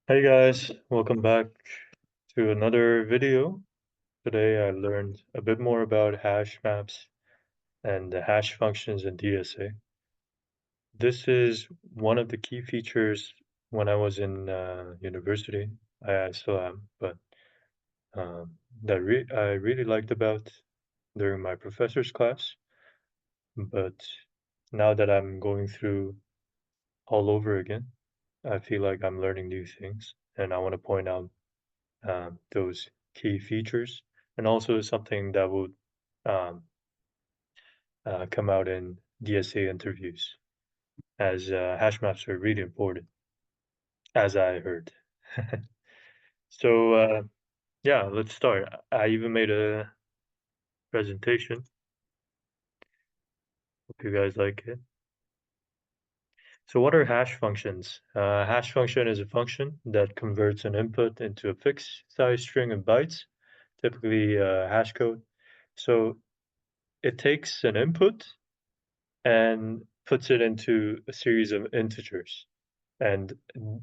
Hey guys, welcome back to another video. Today I learned a bit more about hash maps and the hash functions in DSA. This is one of the key features when I was in university. I still am, but I really liked about during my professor's class. But now that I'm going through all over again, I feel like I'm learning new things, and I want to point out those key features, and also something that would um, come out in DSA interviews, as hash maps are really important, as I heard. So yeah, let's start. I even made a presentation. Hope you guys like it. So what are hash functions? Hash function is a function that converts an input into a fixed size string of bytes, typically hash code. So it takes an input and puts it into a series of integers. And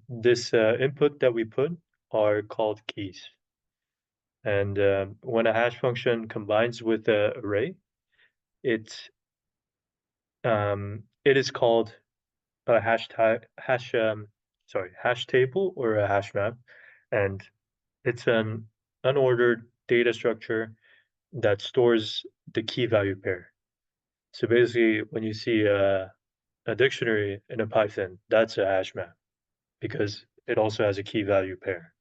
this input that we put are called keys. And when a hash function combines with an array, it it is called a hash table or a hash map, and it's an unordered data structure that stores the key value pair. So basically, when you see a dictionary in a Python, that's a hash map because it also has a key value pair.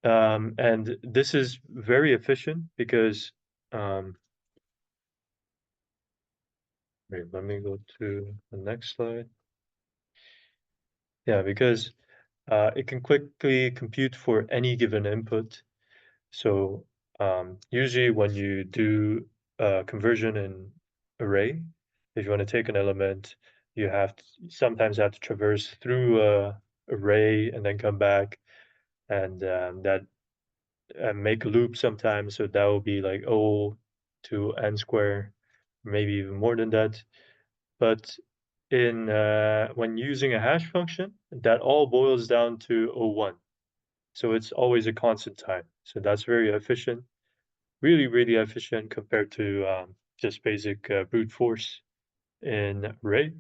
And this is very efficient because, um, wait, let me go to the next slide. Yeah, because it can quickly compute for any given input. So usually when you do conversion in array, if you want to take an element, you have to, sometimes have to traverse through a array and then come back, and that make a loop sometimes. So that will be like O to n square, maybe even more than that. But in when using a hash function, that all boils down to O1. So it's always a constant time. So that's very efficient, really, really efficient compared to just basic brute force in array.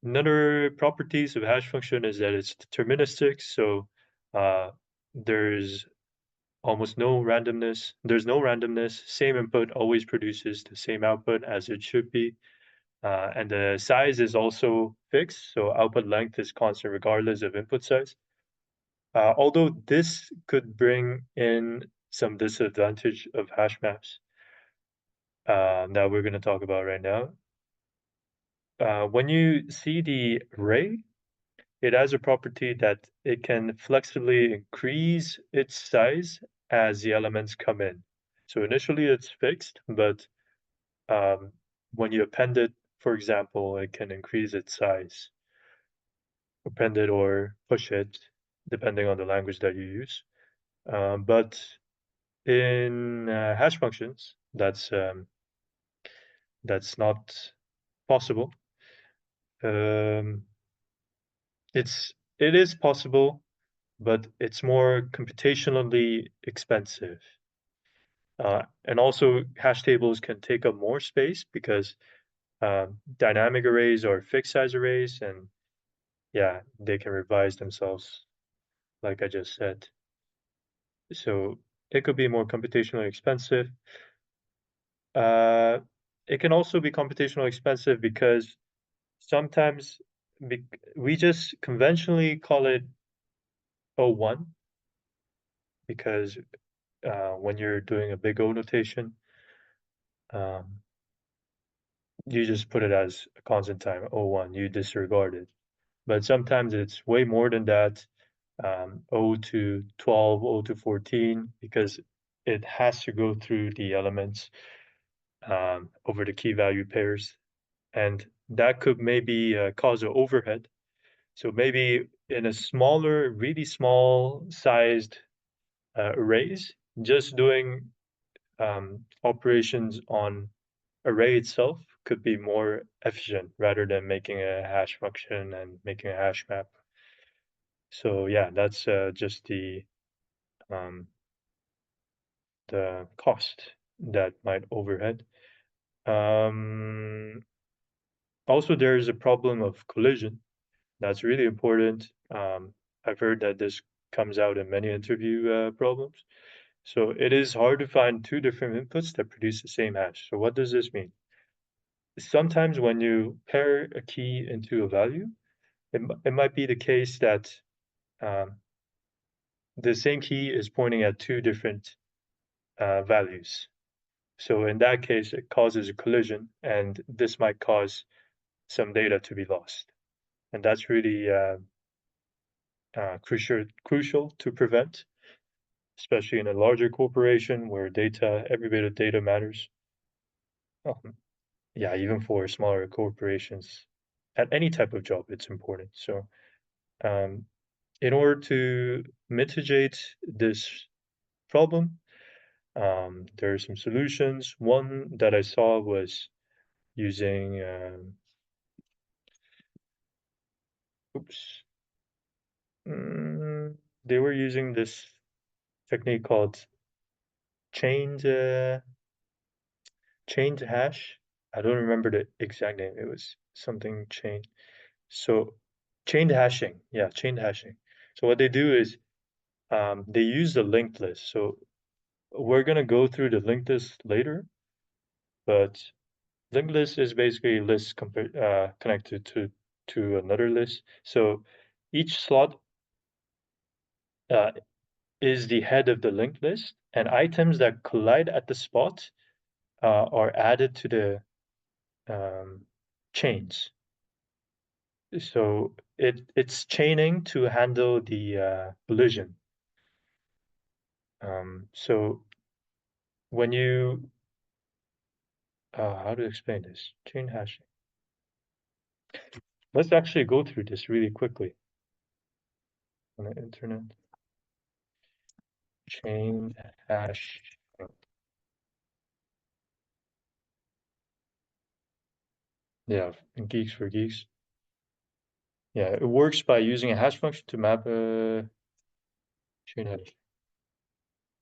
Another properties of hash function is that it's deterministic. So uh, there's almost no randomness. There's no randomness. Same input always produces the same output as it should be. And the size is also fixed, so output length is constant regardless of input size. Although this could bring in some disadvantage of hash maps that we're going to talk about right now. When you see the array, it has a property that it can flexibly increase its size as the elements come in. So initially it's fixed, but um, when you append it, for example, it can increase its size, append it or push it, depending on the language that you use. But in hash functions, that's not possible. Um, it is possible, but it's more computationally expensive. And also, hash tables can take up more space because dynamic arrays are fixed size arrays, and yeah, they can revise themselves, like I just said. So it could be more computationally expensive. Uh, it can also be computationally expensive because sometimes we just conventionally call it O1 because when you're doing a big O notation, um, you just put it as a constant time, O1, you disregard it. But sometimes it's way more than that, O to 12, O to 14, because it has to go through the elements over the key value pairs. And that could maybe cause an overhead. So maybe in a smaller, really small sized arrays, just doing operations on array itself could be more efficient rather than making a hash function and making a hash map. So yeah, that's just the cost that might overhead. Um, Also, there is a problem of collision. That's really important. I've heard that this comes out in many interview problems. So it is hard to find two different inputs that produce the same hash. So what does this mean? Sometimes when you pair a key into a value, it might be the case that um, the same key is pointing at two different values. So in that case, it causes a collision, and this might cause some data to be lost. And that's really crucial to prevent, especially in a larger corporation where every bit of data matters. Yeah, even for smaller corporations, at any type of job, it's important. So, um, in order to mitigate this problem, there are some solutions. One that I saw was using, oops, mm, they were using this technique called chained chained hash. I don't remember the exact name. It was something chain. So chained hashing, yeah, chained hashing. So what they do is they use the linked list. So we're gonna go through the linked list later, but linked list is basically a list connected to another list. So each slot uh, is the head of the linked list, and items that collide at the spot are added to the chains. So it's chaining to handle the collision. So when you how to explain this? Chain hashing. Let's actually go through this really quickly on the internet. Chain hash. Yeah, Geeks for Geeks. Yeah, it works by using a hash function to map a chain hash.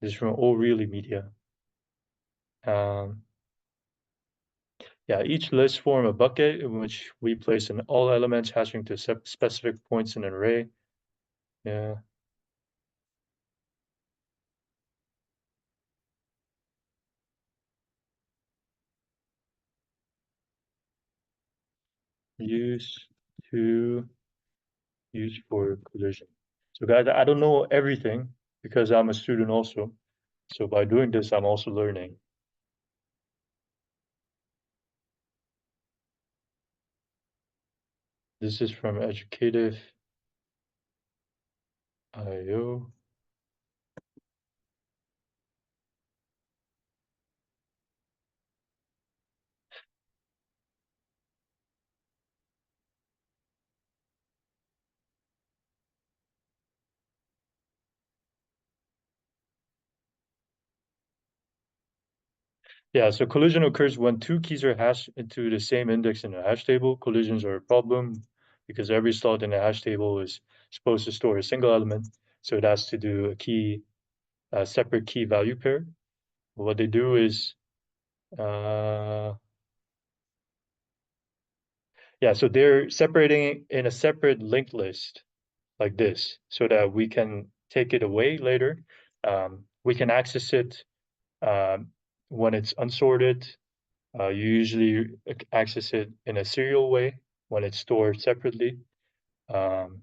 This is from O'Reilly Media. Um, yeah, each list form a bucket in which we place in all elements hashing to specific points in an array. Yeah. Use to use for collision. So guys, I don't know everything because I'm a student also. So by doing this, I'm also learning. This is from Educative.io. Yeah, so collision occurs when two keys are hashed into the same index in a hash table. Collisions are a problem because every slot in a hash table is supposed to store a single element. So it has to do a separate key value pair. What they do is, uh, yeah, so they're separating in a separate linked list like this so that we can take it away later. We can access it when it's unsorted. You usually access it in a serial way when it's stored separately. Um,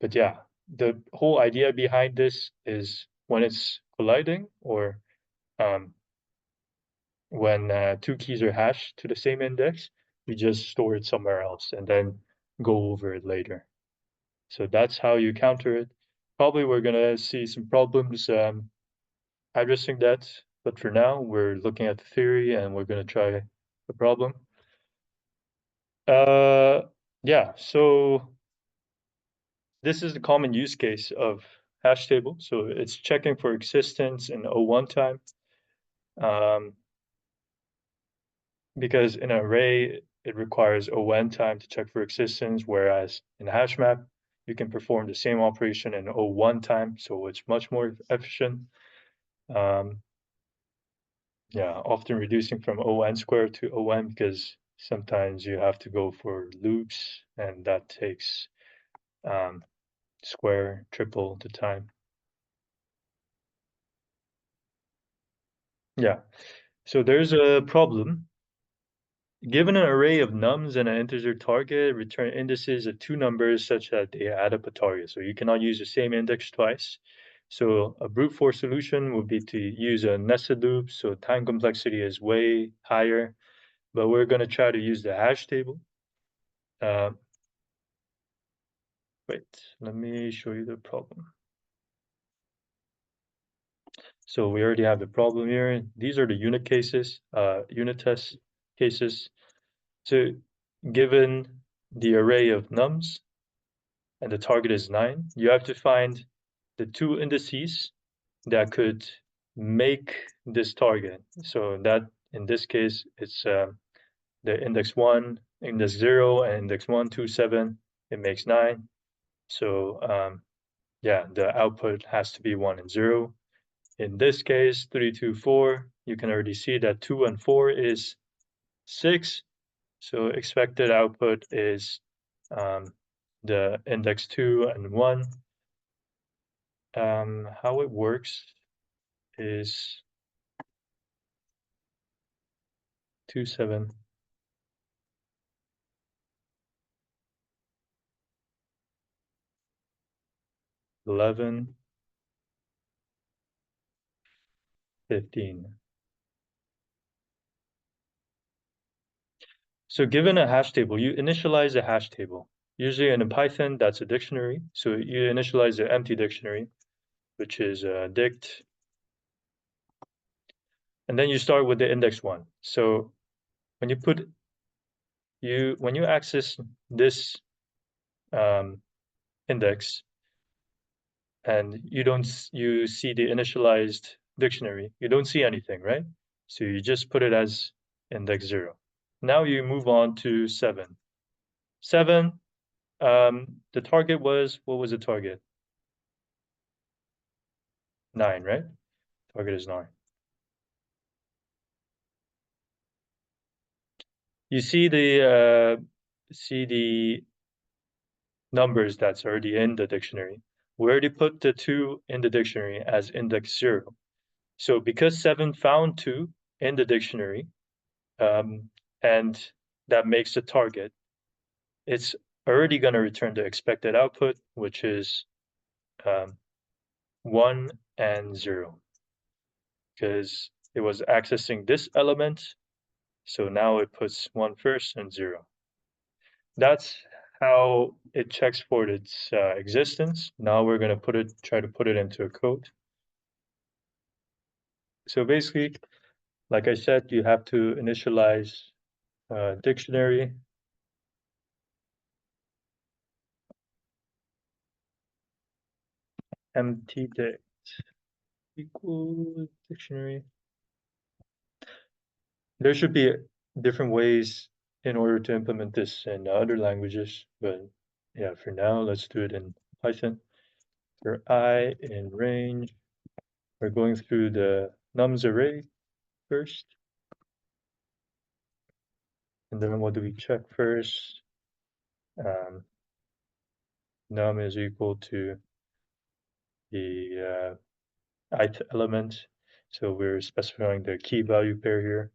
but yeah, the whole idea behind this is when it's colliding or um, when two keys are hashed to the same index, we just store it somewhere else and then go over it later. So that's how you counter it. Probably we're gonna see some problems addressing that, but for now we're looking at the theory and we're gonna try the problem. Uh, yeah, so this is the common use case of hash table. So it's checking for existence in O1 time. Um, because in an array, it requires O(n) time to check for existence, whereas in a hash map, you can perform the same operation in O1 time, so it's much more efficient. Um, yeah, often reducing from O(n) squared to O(n) because sometimes you have to go for loops, and that takes square, triple the time. Yeah, so there's a problem. Given an array of nums and an integer target, return indices of two numbers such that they add up a target. So you cannot use the same index twice. So a brute force solution would be to use a nested loop, so time complexity is way higher, but we're going to try to use the hash table. Uh, wait, let me show you the problem. So we already have the problem here. These are the unit cases, unit test cases. So given the array of nums and the target is 9, you have to find the two indices that could make this target. So that in this case, it's the index 1, index 0, and index 1, 2, 7. It makes 9. So yeah, the output has to be 1 and 0. In this case, 3, 2, 4, you can already see that 2 and 4 is 6. So expected output is the index 2 and 1. How it works is 2, 7, 11, 15. So given a hash table, you initialize a hash table. Usually in Python, that's a dictionary. So you initialize the empty dictionary, which is dict. And then you start with the index 1. So when you access this index and you see the initialized dictionary, you don't see anything, right? So you just put it as index 0. Now you move on to 7. 7, the target was, what was the target? 9, right? Target is 9. You see the numbers that's already in the dictionary. We already put the 2 in the dictionary as index 0. So because 7 found 2 in the dictionary, and that makes the target, it's already going to return the expected output, which is 1 and 0, because it was accessing this element. So now it puts 1 first and 0. That's how it checks for its existence. Now we're going to try to put it into a code. So basically, like I said, you have to initialize a dictionary. Empty dict equals dictionary. There should be different ways in order to implement this in other languages, but yeah, for now, let's do it in Python. For I in range, we're going through the nums array first. And then what do we check first? Num is equal to the ith element. So we're specifying the key value pair here.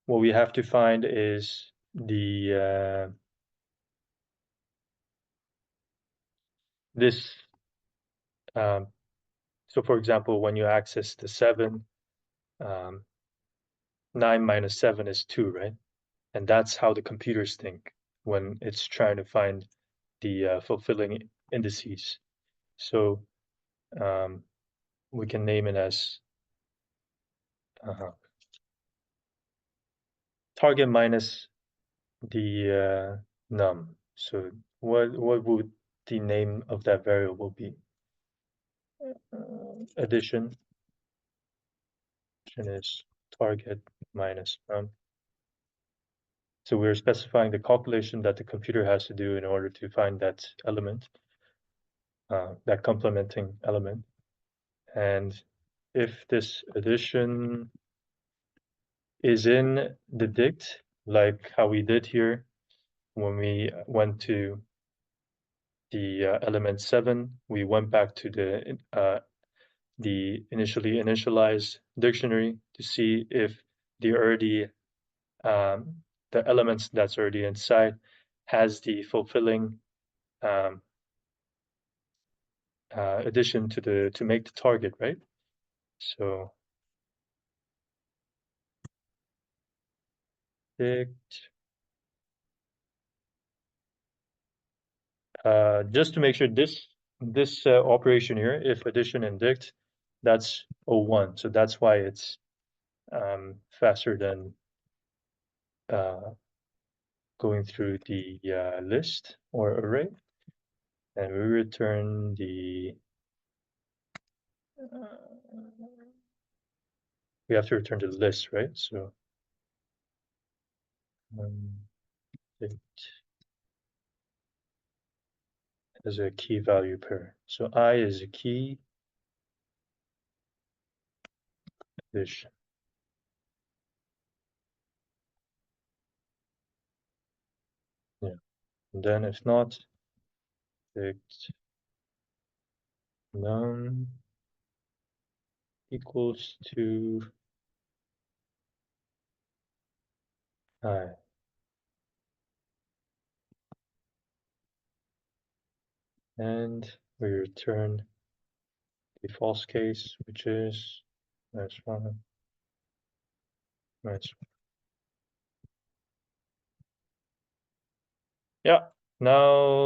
What we have to find is the this so for example, when you access the 7, 9 minus 7 is 2, right? And that's how the computers think when it's trying to find the fulfilling indices. So we can name it as target minus the num. So what would the name of that variable be? Addition is target minus num. So we're specifying the calculation that the computer has to do in order to find that element, that complementing element. And if this addition is in the dict, like how we did here when we went to the element 7, we went back to the initially initialized dictionary to see if the already the elements that's already inside has the fulfilling um, addition to make the target, right? So dict, just to make sure this operation here, if addition and dict, that's O1, so that's why it's faster than going through the list or array, and we return we have to return the list, right? So it as a key value pair. So I is a key addition. Yeah. And then if not, dict none equals to I. And we return the false case, which is -1, -1. Yeah. Now